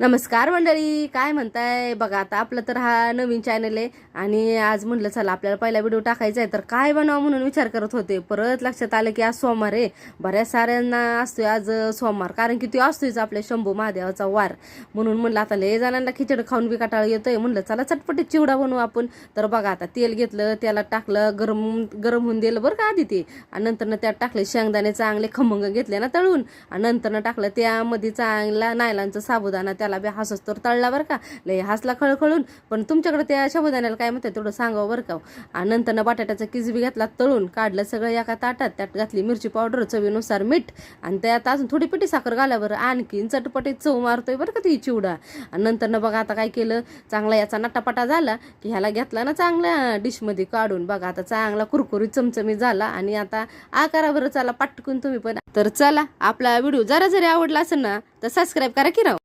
नमस्कार मंडळी, काय म्हणताय? बघा आता आपलं तर हा नवीन चॅनल आहे आणि आज म्हटलं चला आपल्याला पहिला व्हिडिओ टाकायचा आहे, तर काय बनावं म्हणून विचार करत होते. परत लक्षात आलं की आज सोमवार आहे. बऱ्याच साऱ्यांना असतोय आज सोमवार, कारण की तो असतोयच आपल्या शंभू महादेवाचा वार. म्हणून म्हणलं आता लय जणांना खिचड खाऊन बी कटाळ येतोय, म्हणलं चला चटपटीत चिवडा बनवू आपण. तर बघा आता तेल घेतलं, त्याला टाकलं, गरम गरम होऊन दिलं बरं का आधी ते, आणि नंतर त्यात टाकले शेंगदाणे चांगले खमंग घेतले ना तळून, आणि नंतर टाकलं त्यामध्ये चांगला नायलांचा साबुदाणा, त्याला बी हसच तर तळला बरं का, लय हसला खळखळून. पण तुमच्याकडे त्या साबुदाण्याला काय म्हणतात तेवढं सांगावं बरं का. आणि नंतर बटाट्याचा किस बी घेतला, तळून काढलं सगळं एका ताटात, त्यात घातली मिरची पावडर, चवीनुसार मीठ, आणि त्यात अजून थोडी पिठी साखर घाला बरं, आणखीन चटपटीत चव मारतोय बरं का ती चिवडा. आणि नंतर बघा आता काय केलं, चांगला याचा नटापटा झाला की ह्याला घेतला ना चांगल्या डिशमध्ये काढून, बघा आता चांगला कुरकुरीत चमचमीत झाला. आणि आता आकारा बरं चला पटकून तुम्ही पण. तर चला आपला व्हिडिओ जरा जरी आवडला असेल ना तर सबस्क्राईब करा की राव.